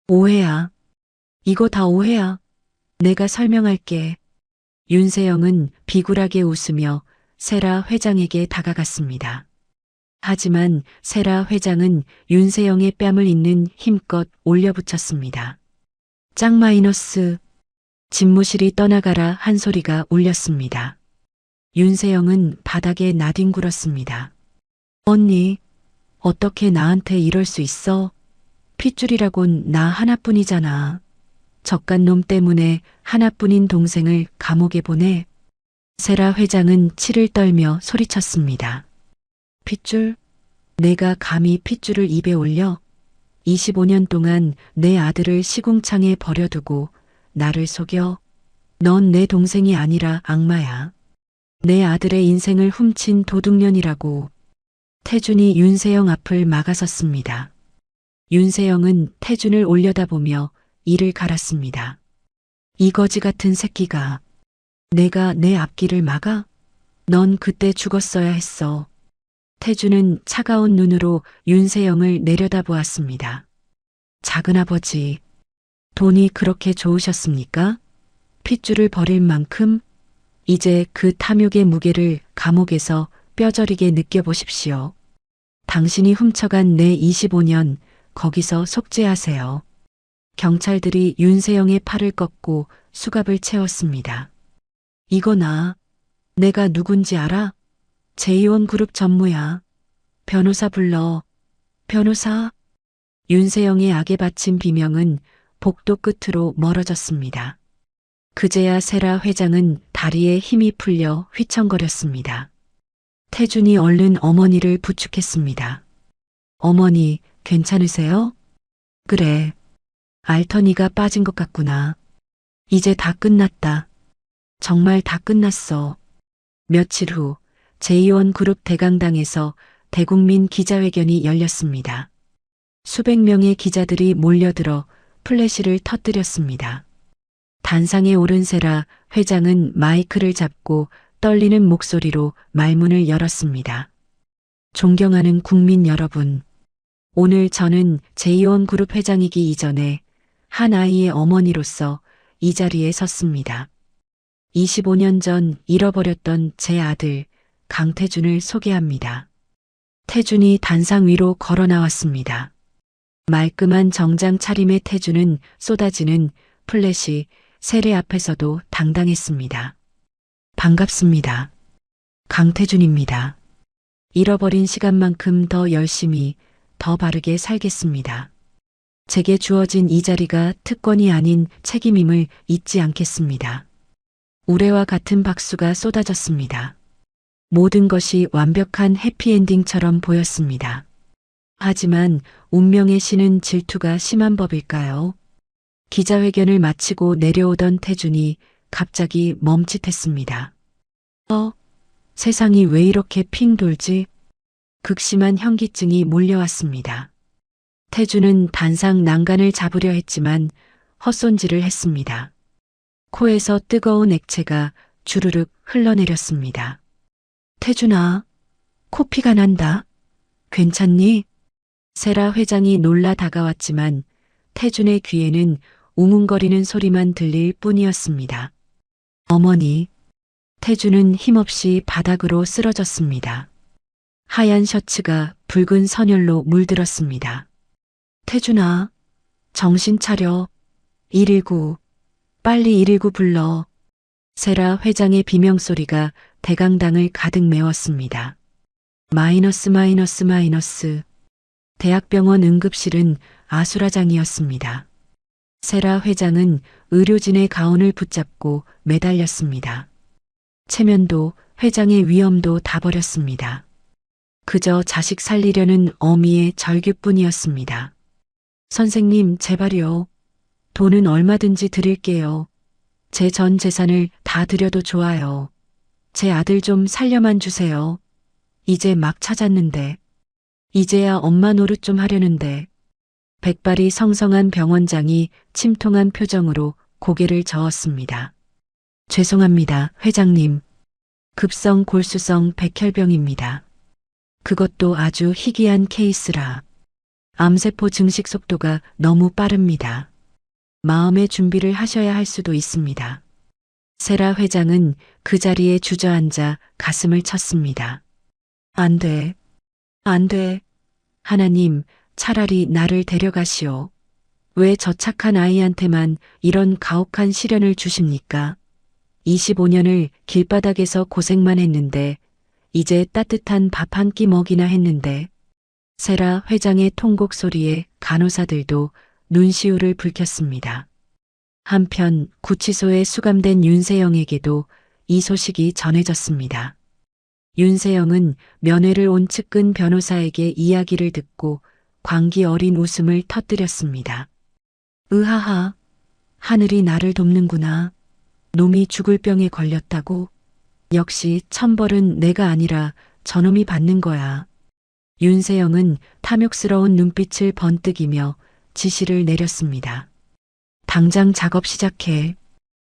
오해야. 이거 다 오해야. 내가 설명할게. 윤세영은 비굴하게 웃으며 세라 회장에게 다가갔습니다. 하지만 세라 회장은 윤세영의 뺨을 잇는 힘껏 올려붙였습니다. 짝 마이너스. 집무실이 떠나가라 한 소리가 울렸습니다. 윤세영은 바닥에 나뒹굴었습니다. 언니, 어떻게 나한테 이럴 수 있어? 핏줄이라곤 나 하나뿐이잖아. 적간놈 때문에 하나뿐인 동생을 감옥에 보내. 세라 회장은 치를 떨며 소리쳤습니다. 핏줄? 내가 감히 핏줄을 입에 올려? 25년 동안 내 아들을 시궁창에 버려두고 나를 속여? 넌 내 동생이 아니라 악마야. 내 아들의 인생을 훔친 도둑년이라고. 태준이 윤세영 앞을 막아섰습니다. 윤세영은 태준을 올려다보며 이를 갈았습니다. 이 거지 같은 새끼가 내가 내 앞길을 막아? 넌 그때 죽었어야 했어. 태준은 차가운 눈으로 윤세영을 내려다보았습니다. 작은아버지, 돈이 그렇게 좋으셨습니까? 핏줄을 버릴 만큼? 이제 그 탐욕의 무게를 감옥에서 뼈저리게 느껴보십시오. 당신이 훔쳐간 내 25년 거기서 속죄하세요. 경찰들이 윤세영의 팔을 꺾고 수갑을 채웠습니다. 이거나 내가 누군지 알아? 제이원그룹 전무야. 변호사 불러. 변호사. 윤세영의 악에 바친 비명은 복도 끝으로 멀어졌습니다. 그제야 세라 회장은 다리에 힘이 풀려 휘청거렸습니다. 태준이 얼른 어머니를 부축했습니다. 어머니, 괜찮으세요? 그래. 알터니가 빠진 것 같구나. 이제 다 끝났다. 정말 다 끝났어. 며칠 후 제2원그룹 대강당에서 대국민 기자회견이 열렸습니다. 수백 명의 기자들이 몰려들어 플래시를 터뜨렸습니다. 단상에 오른 세라 회장은 마이크를 잡고 떨리는 목소리로 말문을 열었습니다. 존경하는 국민 여러분, 오늘 저는 제2원그룹 회장이기 이전에 한 아이의 어머니로서 이 자리에 섰습니다. 25년 전 잃어버렸던 제 아들 강태준을 소개합니다. 태준이 단상 위로 걸어 나왔습니다. 말끔한 정장 차림의 태준은 쏟아지는 플래시 세례 앞에서도 당당했습니다. 반갑습니다. 강태준입니다. 잃어버린 시간만큼 더 열심히, 더 바르게 살겠습니다. 제게 주어진 이 자리가 특권이 아닌 책임임을 잊지 않겠습니다. 우레와 같은 박수가 쏟아졌습니다. 모든 것이 완벽한 해피엔딩처럼 보였습니다. 하지만 운명의 신은 질투가 심한 법일까요? 기자회견을 마치고 내려오던 태준이 갑자기 멈칫했습니다. 세상이 왜 이렇게 핑 돌지? 극심한 현기증이 몰려왔습니다. 태준은 단상 난간을 잡으려 했지만 헛손질을 했습니다. 코에서 뜨거운 액체가 주르륵 흘러내렸습니다. 태준아, 코피가 난다. 괜찮니? 세라 회장이 놀라 다가왔지만 태준의 귀에는 웅웅거리는 소리만 들릴 뿐이었습니다. 어머니, 태준은 힘없이 바닥으로 쓰러졌습니다. 하얀 셔츠가 붉은 선혈로 물들었습니다. 태준아, 정신 차려. 119, 빨리 119 불러. 세라 회장의 비명소리가 대강당을 가득 메웠습니다. 마이너스. 대학병원 응급실은 아수라장이었습니다. 세라 회장은 의료진의 가운을 붙잡고 매달렸습니다. 체면도 회장의 위엄도 다 버렸습니다. 그저 자식 살리려는 어미의 절규뿐이었습니다. 선생님, 제발요. 돈은 얼마든지 드릴게요. 제 전 재산을 다 드려도 좋아요. 제 아들 좀 살려만 주세요. 이제 막 찾았는데. 이제야 엄마 노릇 좀 하려는데. 백발이 성성한 병원장이 침통한 표정으로 고개를 저었습니다. 죄송합니다, 회장님. 급성 골수성 백혈병입니다. 그것도 아주 희귀한 케이스라. 암세포 증식 속도가 너무 빠릅니다. 마음의 준비를 하셔야 할 수도 있습니다. 세라 회장은 그 자리에 주저앉아 가슴을 쳤습니다. 안 돼. 안 돼. 하나님, 차라리 나를 데려가시오. 왜 저 착한 아이한테만 이런 가혹한 시련을 주십니까? 25년을 길바닥에서 고생만 했는데 이제 따뜻한 밥 한 끼 먹이나 했는데. 세라 회장의 통곡 소리에 간호사들도 눈시울을 붉혔습니다. 한편 구치소에 수감된 윤세영에게도 이 소식이 전해졌습니다. 윤세영은 면회를 온 측근 변호사에게 이야기를 듣고 광기 어린 웃음을 터뜨렸습니다. 으하하, 하늘이 나를 돕는구나. 놈이 죽을 병에 걸렸다고? 역시 천벌은 내가 아니라 저놈이 받는 거야. 윤세영은 탐욕스러운 눈빛을 번뜩이며 지시를 내렸습니다. 당장 작업 시작해.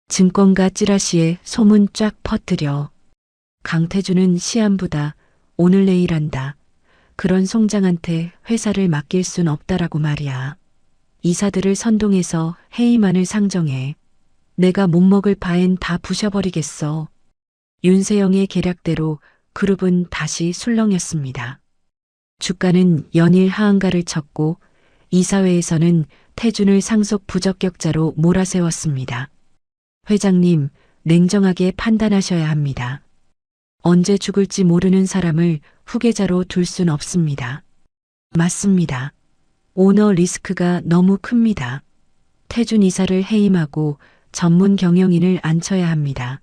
증권가 찌라시에 소문 쫙 퍼뜨려. 강태준은 시한부다. 오늘 내일 한다. 그런 송장한테 회사를 맡길 순 없다라고 말이야. 이사들을 선동해서 해임안을 상정해. 내가 못 먹을 바엔 다 부셔버리겠어. 윤세영의 계략대로 그룹은 다시 술렁였습니다. 주가는 연일 하한가를 쳤고 이사회에서는 태준을 상속 부적격자로 몰아세웠습니다. 회장님, 냉정하게 판단하셔야 합니다. 언제 죽을지 모르는 사람을 후계자로 둘 순 없습니다. 맞습니다. 오너 리스크가 너무 큽니다. 태준 이사를 해임하고 전문 경영인을 앉혀야 합니다.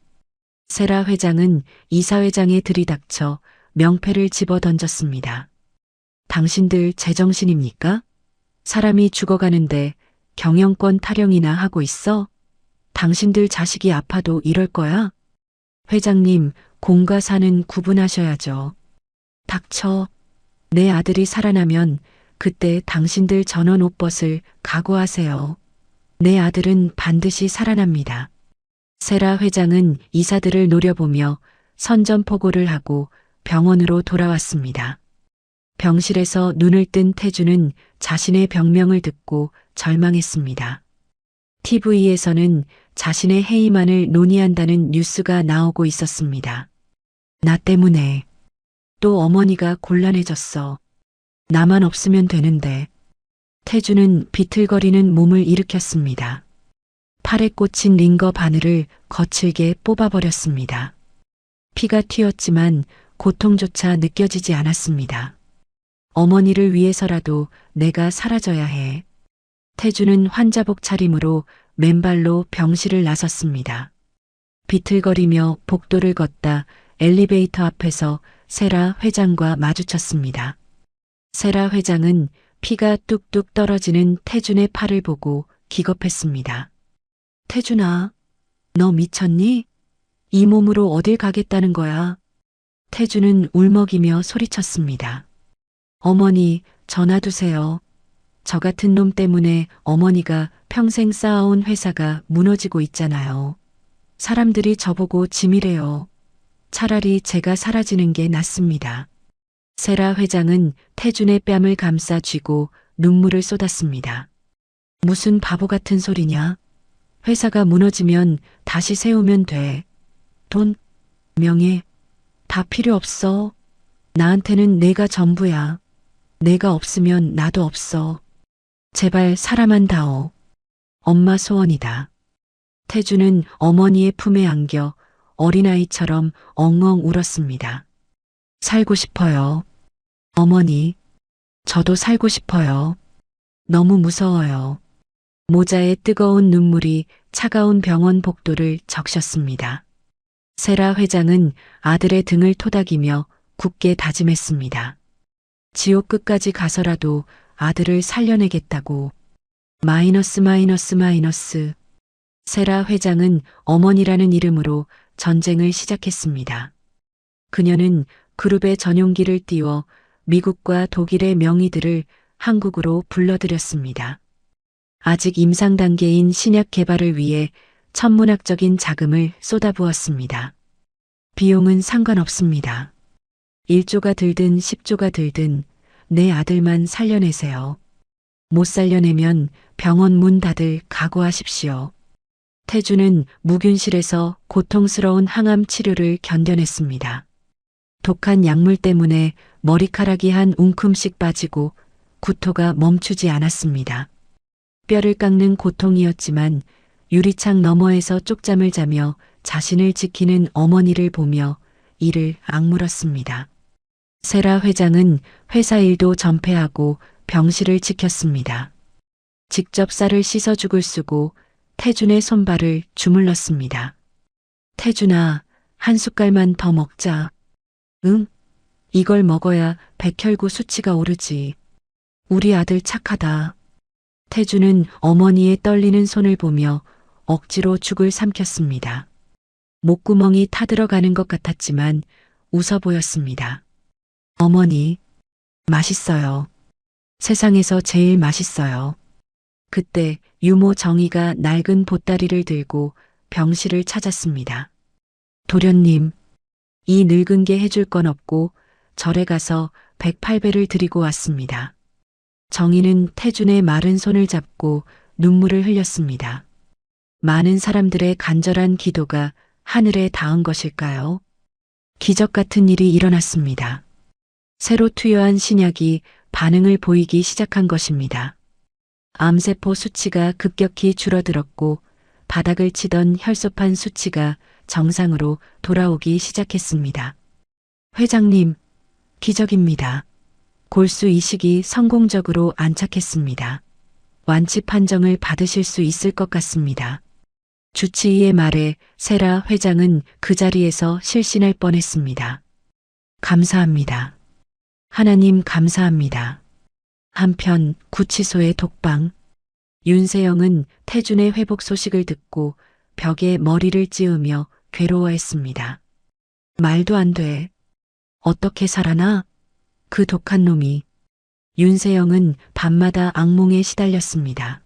세라 회장은 이사회장에 들이닥쳐 명패를 집어던졌습니다. 당신들 제정신입니까? 사람이 죽어가는데 경영권 타령이나 하고 있어? 당신들 자식이 아파도 이럴 거야? 회장님, 공과 사는 구분하셔야죠. 닥쳐. 내 아들이 살아나면 그때 당신들 전원 옷벗을 각오하세요. 내 아들은 반드시 살아납니다. 세라 회장은 이사들을 노려보며 선전포고를 하고 병원으로 돌아왔습니다. 병실에서 눈을 뜬 태준은 자신의 병명을 듣고 절망했습니다. TV에서는 자신의 해임안을 논의한다는 뉴스가 나오고 있었습니다. 나 때문에 또 어머니가 곤란해졌어. 나만 없으면 되는데. 태준은 비틀거리는 몸을 일으켰습니다. 팔에 꽂힌 링거 바늘을 거칠게 뽑아버렸습니다. 피가 튀었지만 고통조차 느껴지지 않았습니다. 어머니를 위해서라도 내가 사라져야 해. 태준은 환자복 차림으로 맨발로 병실을 나섰습니다. 비틀거리며 복도를 걷다 엘리베이터 앞에서 세라 회장과 마주쳤습니다. 세라 회장은 피가 뚝뚝 떨어지는 태준의 팔을 보고 기겁했습니다. 태준아, 너 미쳤니? 이 몸으로 어딜 가겠다는 거야? 태준은 울먹이며 소리쳤습니다. 어머니, 전화두세요. 저 같은 놈 때문에 어머니가 평생 쌓아온 회사가 무너지고 있잖아요. 사람들이 저보고 짐이래요. 차라리 제가 사라지는 게 낫습니다. 세라 회장은 태준의 뺨을 감싸 쥐고 눈물을 쏟았습니다. 무슨 바보 같은 소리냐? 회사가 무너지면 다시 세우면 돼. 돈, 명예, 다 필요 없어. 나한테는 내가 전부야. 내가 없으면 나도 없어. 제발 사람만 다오. 엄마 소원이다. 태준은 어머니의 품에 안겨 어린아이처럼 엉엉 울었습니다. 살고 싶어요. 어머니, 저도 살고 싶어요. 너무 무서워요. 모자에 뜨거운 눈물이 차가운 병원 복도를 적셨습니다. 세라 회장은 아들의 등을 토닥이며 굳게 다짐했습니다. 지옥 끝까지 가서라도 아들을 살려내겠다고. 마이너스. 세라 회장은 어머니라는 이름으로 전쟁을 시작했습니다. 그녀는 그룹의 전용기를 띄워 미국과 독일의 명의들을 한국으로 불러들였습니다. 아직 임상 단계인 신약 개발을 위해 천문학적인 자금을 쏟아부었습니다. 비용은 상관없습니다. 1조가 들든 10조가 들든 내 아들만 살려내세요. 못 살려내면 병원 문 닫을 각오하십시오. 태준은 무균실에서 고통스러운 항암 치료를 견뎌냈습니다. 독한 약물 때문에 머리카락이 한 움큼씩 빠지고 구토가 멈추지 않았습니다. 뼈를 깎는 고통이었지만 유리창 너머에서 쪽잠을 자며 자신을 지키는 어머니를 보며 이를 악물었습니다. 세라 회장은 회사 일도 전폐하고 병실을 지켰습니다. 직접 쌀을 씻어 죽을 쓰고 태준의 손발을 주물렀습니다. 태준아, 한 숟갈만 더 먹자. 응? 이걸 먹어야 백혈구 수치가 오르지. 우리 아들 착하다. 태준은 어머니의 떨리는 손을 보며 억지로 죽을 삼켰습니다. 목구멍이 타들어가는 것 같았지만 웃어 보였습니다. 어머니, 맛있어요. 세상에서 제일 맛있어요. 그때 유모 정희가 낡은 보따리를 들고 병실을 찾았습니다. 도련님, 이 늙은 게 해줄 건 없고 절에 가서 108배를 드리고 왔습니다. 정희는 태준의 마른 손을 잡고 눈물을 흘렸습니다. 많은 사람들의 간절한 기도가 하늘에 닿은 것일까요? 기적 같은 일이 일어났습니다. 새로 투여한 신약이 반응을 보이기 시작한 것입니다. 암세포 수치가 급격히 줄어들었고 바닥을 치던 혈소판 수치가 정상으로 돌아오기 시작했습니다. 회장님, 기적입니다. 골수 이식이 성공적으로 안착했습니다. 완치 판정을 받으실 수 있을 것 같습니다. 주치의의 말에 세라 회장은 그 자리에서 실신할 뻔했습니다. 감사합니다. 하나님 감사합니다. 한편 구치소의 독방. 윤세영은 태준의 회복 소식을 듣고 벽에 머리를 찌우며 괴로워했습니다. 말도 안 돼. 어떻게 살아나? 그 독한 놈이. 윤세영은 밤마다 악몽에 시달렸습니다.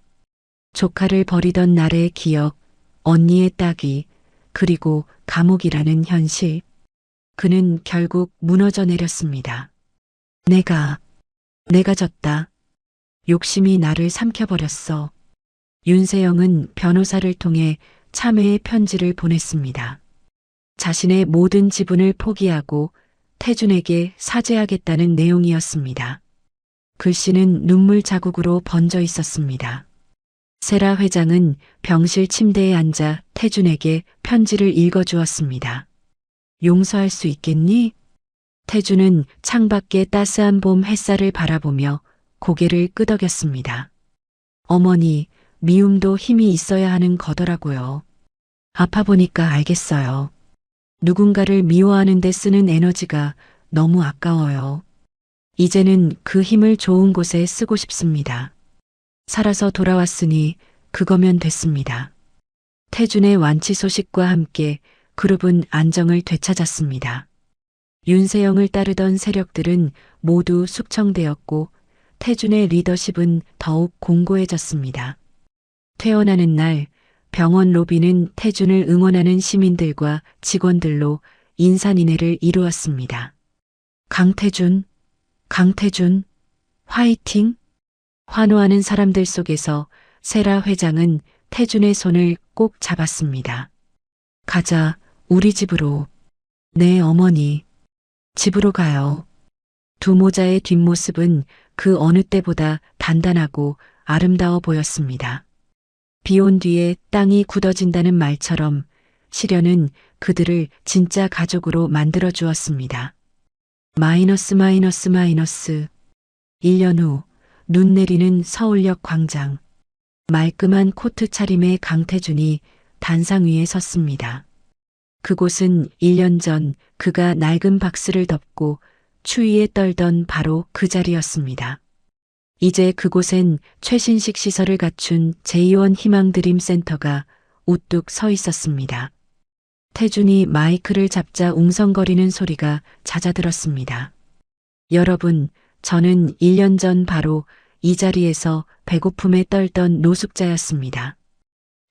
조카를 버리던 날의 기억, 언니의 따귀, 그리고 감옥이라는 현실. 그는 결국 무너져 내렸습니다. 내가 졌다. 욕심이 나를 삼켜버렸어. 윤세영은 변호사를 통해 참회의 편지를 보냈습니다. 자신의 모든 지분을 포기하고 태준에게 사죄하겠다는 내용이었습니다. 글씨는 눈물 자국으로 번져 있었습니다. 세라 회장은 병실 침대에 앉아 태준에게 편지를 읽어주었습니다. 용서할 수 있겠니? 태준은 창밖의 따스한 봄 햇살을 바라보며 고개를 끄덕였습니다. 어머니, 미움도 힘이 있어야 하는 거더라고요. 아파 보니까 알겠어요. 누군가를 미워하는 데 쓰는 에너지가 너무 아까워요. 이제는 그 힘을 좋은 곳에 쓰고 싶습니다. 살아서 돌아왔으니 그거면 됐습니다. 태준의 완치 소식과 함께 그룹은 안정을 되찾았습니다. 윤세영을 따르던 세력들은 모두 숙청되었고 태준의 리더십은 더욱 공고해졌습니다. 퇴원하는 날 병원 로비는 태준을 응원하는 시민들과 직원들로 인산인해를 이루었습니다. 강태준, 화이팅! 환호하는 사람들 속에서 세라 회장은 태준의 손을 꼭 잡았습니다. 가자, 우리 집으로. 네, 어머니. 집으로 가요. 두 모자의 뒷모습은 그 어느 때보다 단단하고 아름다워 보였습니다. 비 온 뒤에 땅이 굳어진다는 말처럼 시련은 그들을 진짜 가족으로 만들어 주었습니다. 마이너스. 1년 후 눈 내리는 서울역 광장. 말끔한 코트 차림의 강태준이 단상 위에 섰습니다. 그곳은 1년 전 그가 낡은 박스를 덮고 추위에 떨던 바로 그 자리였습니다. 이제 그곳엔 최신식 시설을 갖춘 제2원 희망드림 센터가 우뚝 서 있었습니다. 태준이 마이크를 잡자 웅성거리는 소리가 잦아들었습니다. 여러분, 저는 1년 전 바로 이 자리에서 배고픔에 떨던 노숙자였습니다.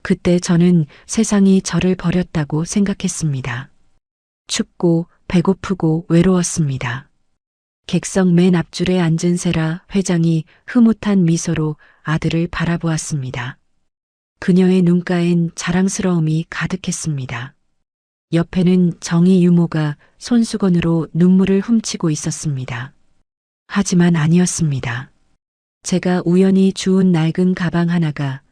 그때 저는 세상이 저를 버렸다고 생각했습니다. 춥고 배고프고 외로웠습니다. 객석 맨 앞줄에 앉은 세라 회장이 흐뭇한 미소로 아들을 바라보았습니다. 그녀의 눈가엔 자랑스러움이 가득했습니다. 옆에는 정희 유모가 손수건으로 눈물을 훔치고 있었습니다. 하지만 아니었습니다. 제가 우연히 주운 낡은 가방 하나가,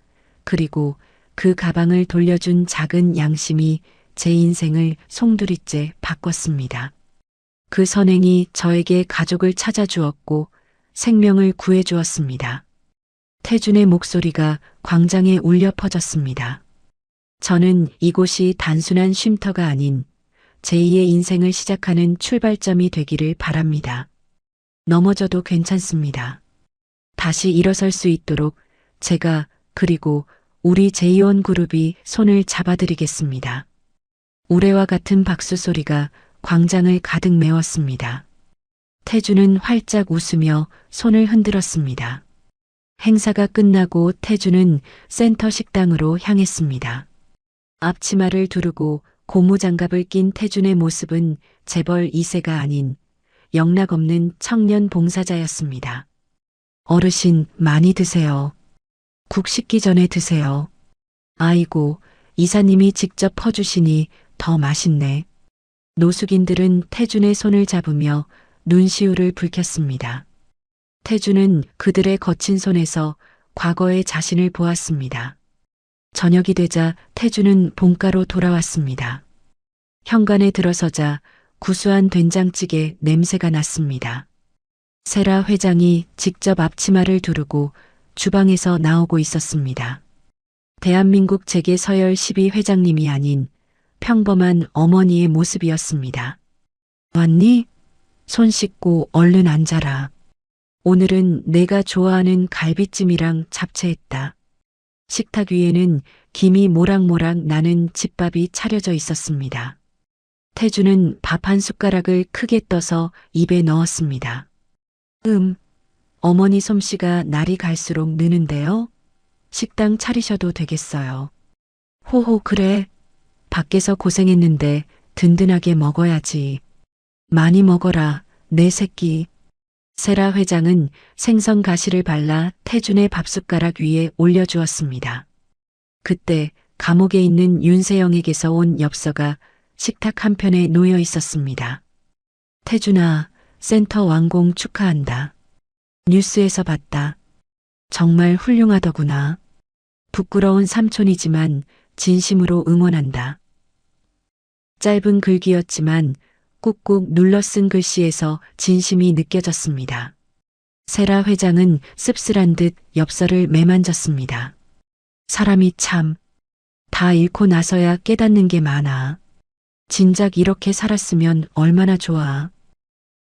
그리고 그 가방을 돌려준 작은 양심이 제 인생을 송두리째 바꿨습니다. 그 선행이 저에게 가족을 찾아주었고 생명을 구해주었습니다. 태준의 목소리가 광장에 울려 퍼졌습니다. 저는 이곳이 단순한 쉼터가 아닌 제2의 인생을 시작하는 출발점이 되기를 바랍니다. 넘어져도 괜찮습니다. 다시 일어설 수 있도록 제가 그리고 우리 제이원 그룹이 손을 잡아드리겠습니다. 우레와 같은 박수 소리가 광장을 가득 메웠습니다. 태주는 활짝 웃으며 손을 흔들었습니다. 행사가 끝나고 태주는 센터 식당으로 향했습니다. 앞치마를 두르고 고무장갑을 낀 태준의 모습은 재벌 2세가 아닌 영락없는 청년 봉사자였습니다. 어르신 많이 드세요. 국 식기 전에 드세요. 아이고, 이사님이 직접 퍼주시니 더 맛있네. 노숙인들은 태준의 손을 잡으며 눈시울을 붉혔습니다. 태준은 그들의 거친 손에서 과거의 자신을 보았습니다. 저녁이 되자 태준은 본가로 돌아왔습니다. 현관에 들어서자 구수한 된장찌개 냄새가 났습니다. 세라 회장이 직접 앞치마를 두르고 주방에서 나오고 있었습니다. 대한민국 재계 서열 12회장님이 아닌 평범한 어머니의 모습이었습니다. 왔니? 손 씻고 얼른 앉아라. 오늘은 내가 좋아하는 갈비찜이랑 잡채했다. 식탁 위에는 김이 모락모락 나는 집밥이 차려져 있었습니다. 태주는 밥 한 숟가락을 크게 떠서 입에 넣었습니다. 어머니 솜씨가 날이 갈수록 느는데요. 식당 차리셔도 되겠어요. 호호 그래. 밖에서 고생했는데 든든하게 먹어야지. 많이 먹어라, 내 새끼. 세라 회장은 생선 가시를 발라 태준의 밥숟가락 위에 올려주었습니다. 그때 감옥에 있는 윤세영에게서 온 엽서가 식탁 한편에 놓여 있었습니다. 태준아, 센터 완공 축하한다. 뉴스에서 봤다. 정말 훌륭하더구나. 부끄러운 삼촌이지만 진심으로 응원한다. 짧은 글귀였지만 꾹꾹 눌러 쓴 글씨에서 진심이 느껴졌습니다. 세라 회장은 씁쓸한 듯 엽서를 매만졌습니다. 사람이 참, 다 잃고 나서야 깨닫는 게 많아. 진작 이렇게 살았으면 얼마나 좋아.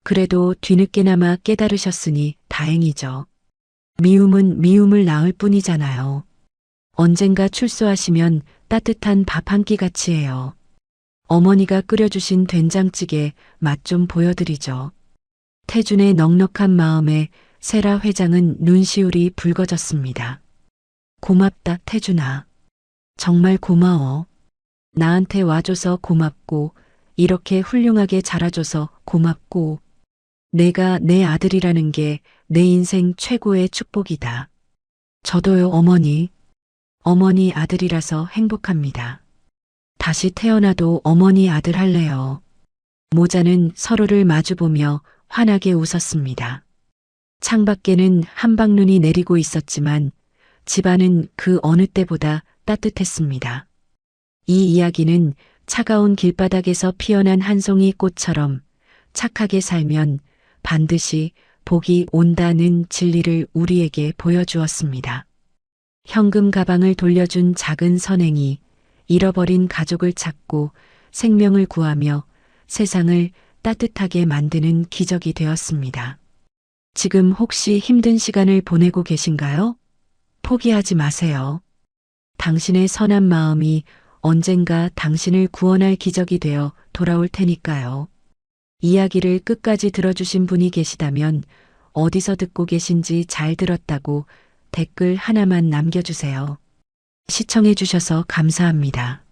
그래도 뒤늦게나마 깨달으셨으니 다행이죠. 미움은 미움을 낳을 뿐이잖아요. 언젠가 출소하시면 따뜻한 밥 한 끼 같이 해요. 어머니가 끓여주신 된장찌개 맛 좀 보여드리죠. 태준의 넉넉한 마음에 세라 회장은 눈시울이 붉어졌습니다. 고맙다, 태준아. 정말 고마워. 나한테 와줘서 고맙고, 이렇게 훌륭하게 자라줘서 고맙고, 내가 내 아들이라는 게 내 인생 최고의 축복이다. 저도요, 어머니. 어머니 아들이라서 행복합니다. 다시 태어나도 어머니 아들 할래요. 모자는 서로를 마주보며 환하게 웃었습니다. 창밖에는 한방눈이 내리고 있었지만 집안은 그 어느 때보다 따뜻했습니다. 이 이야기는 차가운 길바닥에서 피어난 한 송이 꽃처럼 착하게 살면 반드시 복이 온다는 진리를 우리에게 보여주었습니다. 현금 가방을 돌려준 작은 선행이 잃어버린 가족을 찾고 생명을 구하며 세상을 따뜻하게 만드는 기적이 되었습니다. 지금 혹시 힘든 시간을 보내고 계신가요? 포기하지 마세요. 당신의 선한 마음이 언젠가 당신을 구원할 기적이 되어 돌아올 테니까요. 이야기를 끝까지 들어주신 분이 계시다면 어디서 듣고 계신지 잘 들었다고 댓글 하나만 남겨주세요. 시청해주셔서 감사합니다.